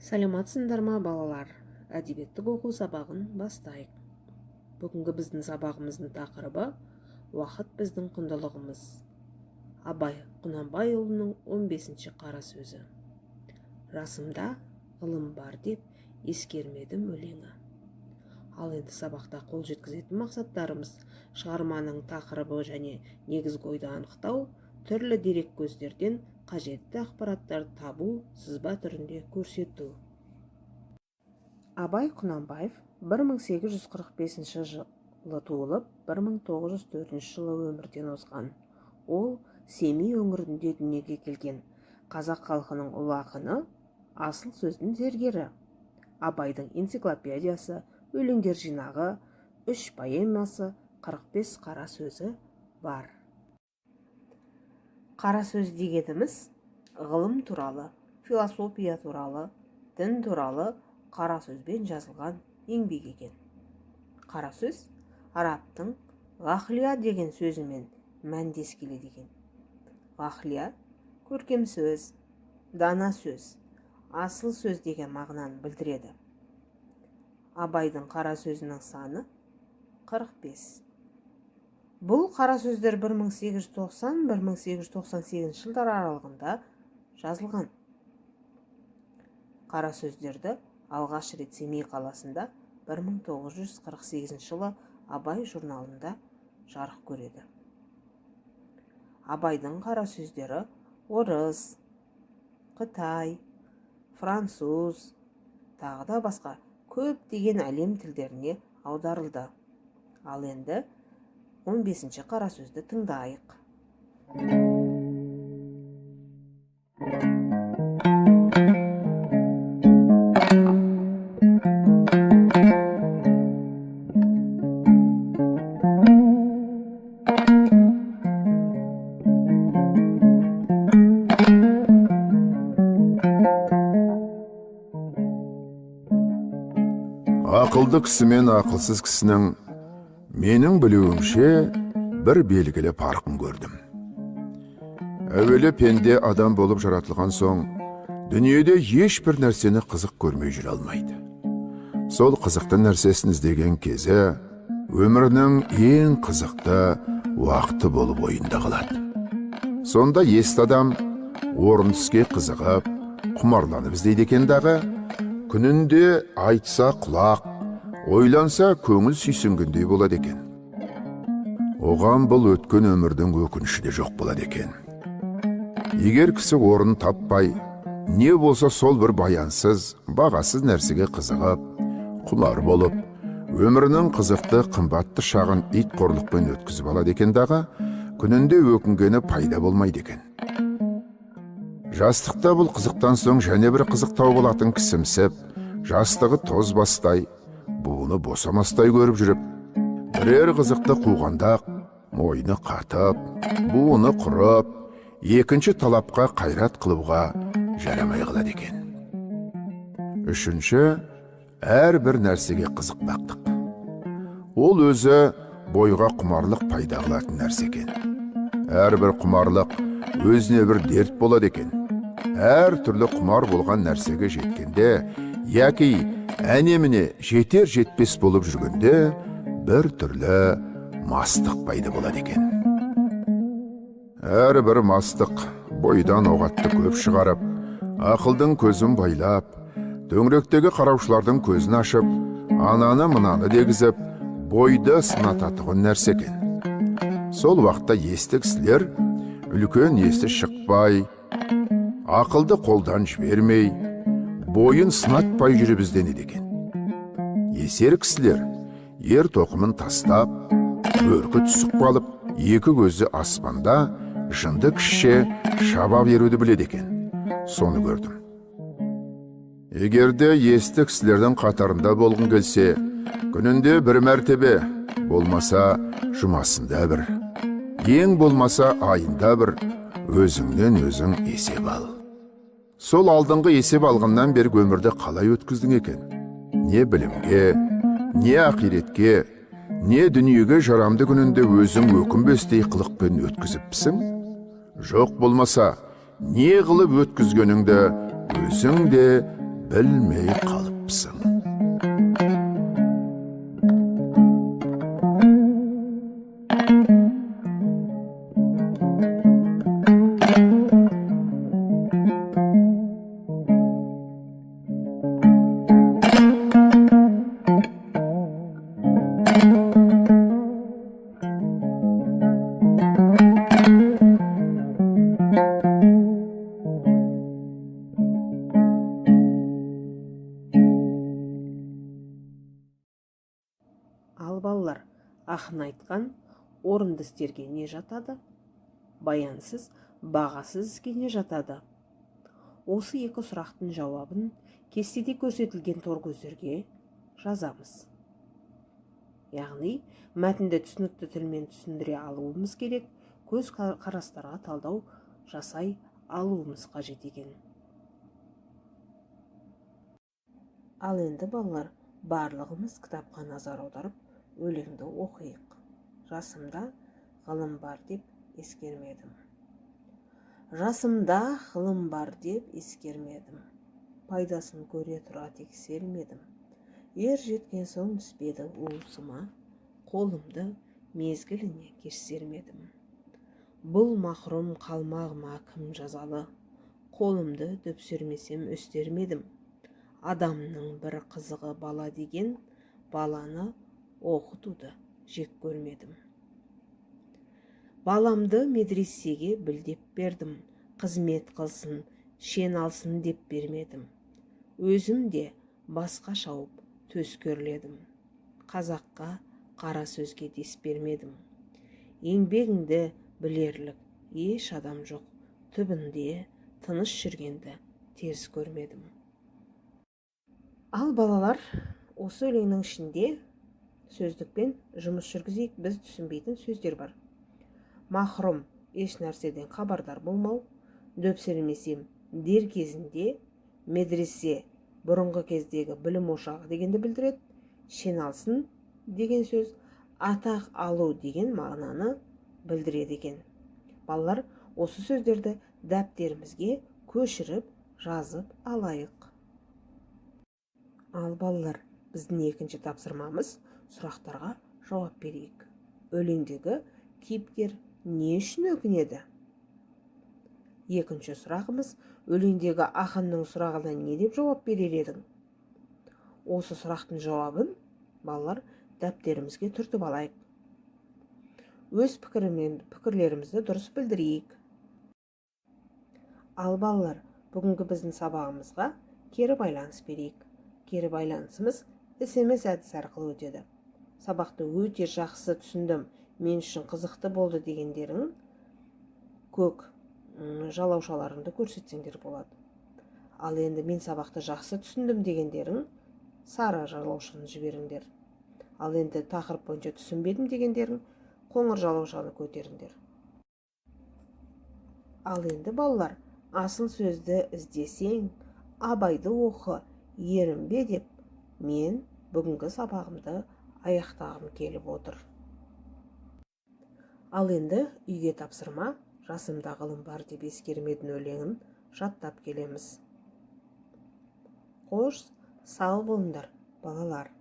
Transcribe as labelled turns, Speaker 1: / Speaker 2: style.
Speaker 1: Саламатсыңдар ма балалар? Әдебиеттік оқу сабағын бастайық. Бүгінгі біздің сабағымыздың тақырыбы «Уақыт біздің құндылығымыз». Абай Құнанбайұлының 15-ші қара сөзі. Расымда ғылым бар деп ескермедім өлеңі. Ал енді сабақта қол жеткізетін мақсаттарымыз шығарманың тақырыбы және негізгі ойды анықтау, түрлі дерек көздерден қажетті ақпараттарды табу, сызба түрінде көрсету. Абай Құнанбаев 1845 жылы туылып, 1904 жылы өмірден озған. Ол Семей өңірінде дүниеге келген. Қазақ халқының ұлы ақыны, асыл сөздің зергері. Абайдың энциклопедиясы, өлеңдер жинағы, 3 поэмасы, 45 қара сөзі бар. Қара сөз дегеніміз ғылым туралы, философия туралы, дін туралы қара сөзбен жазылған еңбек екен. Қара сөз арабтың ғақлия деген сөзімен мәндес келеді екен. Ғақлия көркем сөз, дана сөз, асыл сөз деген мағынаны білдіреді. Абайдың қара сөзінің саны 45. Бұл қара сөздер 1890-1898 жылдар аралығында жазылған. Қара сөздерді алғаш рет Семей қаласында 1948 жылы Абай журналында жарық көреді. Абайдың қара сөздері орыс, қытай, француз, тағы да басқа көптеген әлем тілдеріне аударылды. Ал енді 15-ші қара сөзді тыңдайық.
Speaker 2: Ақылды кісі мен ақылсыз кісінің менің білуімше бір белгілі парқын көрдім. Әуелі пенде адам болып жаратылған соң, дүниеде ешбір нәрсені қызық көрмей жүре алмайды. Сол қызықты нәрсесін іздеген кезі өмірінің ең қызықты уақыты болып ойында қалады. Сонда есті адам орын түске қызығып, құмарланып іздейді екен дағы, күнінде айтса құлақ, ойланса көңіл сүйсінгендей болады екен. Оған бұл өткен өмірдің өкініші де жоқ болады екен. Егер кісі орын таппай, не болса сол бір баянсыз, бағасыз нәрсеге қызығып, құмар болып, өмірінің қызықты, қымбатты шағын ит қорлықпен өткізіп алады екен дағы, күнінде өкінгені пайда болмайды екен. Жастықта бұл қызықтан соң және бір қызық тауып алатын кісімсіп, жастығы тоз бастай, буыны босамастай көріп жүріп, бірер қызықты қуғандақ, мойны қатып, буыны құрып, екінші талапқа қайрат қылуға жарамай қалады екен. Үшінші, әр бір нәрсеге қызықпақтық. Ол өзі бойға құмарлық пайда қылатын нәрсе екен. Әр бір құмарлық өзіне бір дерт болады екен. Әр түрлі құмар болған нәрсеге жеткенде, яки әне-міне жетер жетпес болып жүргенде, бір түрлі мастық пайда болады екен. Әр бір мастық бойдан оғатты көп шығарып, ақылдың көзін байлап, дөңіректегі қараушылардың көзін ашып, ананы мынаны дегізіп, бойды сынататығын нәрсе екен. Сол уақытта есті кісілер үлкен есті шықпай, ақылды қолдан жібермей, бойын сынатпай жүріп ізденеді екен. Есер кісілер ер тоқымын тастап, бөркі түсіп қалып, екі көзі аспанда жынды кішше шаба беруді біледі екен. Соны көрдім. Егерде есті кісілердің қатарында болғың келсе, күнінде бір мәртебе, болмаса жұмасында бір, ең болмаса айында бір, өзіңнен өзің есеп ал. Сол алдыңғы есеп алғаннан бері өмірді қалай өткіздің екен? Не білімге, не ақиретке, не дүниеге жарамды күнінде өзің өкінбестей қылықпен өткізіпсің? Жоқ болмаса, не қылып өткізгеніңді өзің де білмей қалыпсың.
Speaker 1: Ал балалар, ақын айтқан орынды істерге не жатады? Баянсыз, бағасыз іске не жатады? Осы екі сұрақтың жауабын кестеде көрсетілген торкөздерге жазамыз. Яғни, мәтінді түсінікті тілмен түсіндіре алуымыз керек, көз қарастарға талдау жасай алуымыз қажет екен. Ал енді балалар, барлығымыз кітапқа назар аударып, өлеңді оқиық. Жасымда ғылым бар деп ескермедім. Жасымда ғылым бар деп ескермедім. Пайдасын көре тұра тексермедім. Ер жеткен соң түспеді уысыма, қолымды мезгіліне кеш сермедім. Бұл махрұм қалмағыма кім жазалы? Қолымды дөпсермесем өстермедім. Адамның бір қызығы бала деген, баланы оқытуды жек көрмедім. Баламды медресеге білдеп бердім, қызмет қылсын, шен алсын деп бермедім. Өзім де басқа шауып төс көрледім. Қазаққа қара сөзге дес бермедім. Еңбегіңді білерлік еш адам жоқ, түбінде тыныш жүргенді теріс көрмедім. Ал балалар, осы өлеңнің ішінде сөздікпен жұмыс жүргізейік. Біз түсінбейтін сөздер бар. Махрұм, еш нәрседен хабардар болмау. Дөпсермесем, дер кезінде. Медресе, бұрынғы кездегі білім ошағы дегенді білдіреді. Шен алсын деген сөз атақ алу деген мағынаны білдіреді екен. Балалар, осы сөздерді дәптерімізге көшіріп жазып алайық. Ал балалар, біздің екінші тапсырмамыз сұрақтарға жауап берейік. Өлеңдегі кейіпкер не үшін өкінеді? Екінші сұрағымыз, өлеңдегі ақынның сұрағына не деп жауап берер едің? Осы сұрақтың жауабын балалар дәптерімізге түртіп алайық. Өз пікірлерімізді дұрыс білдірейік. Ал балалар, бүгінгі біздің сабағымызға кері байланыс берейік. Кері байланысымыз SMS әдісі арқылы өтеді. Сабақты өте жақсы түсіндім, мен үшін қызықты болды дегендерің көк жалаушаларыңды көрсетсеңдер болады. Ал енді мен сабақты жақсы түсіндім дегендерің сары жалаушаны жіберіңдер. Ал енді тақырып бойынша түсінбедім дегендерің қоңыр жалаушаны көтеріңдер. Ал енді балалар, асыл сөзді іздесең, абайды оқы, ерінбе деп мен бүгінгі сабағымды аяқтағым келіп отыр. Ал енді үйге тапсырма, жасымда ғылым бар деп ескермедім өлеңін жаттап келеміз. Қош, сау болыңдар, балалар.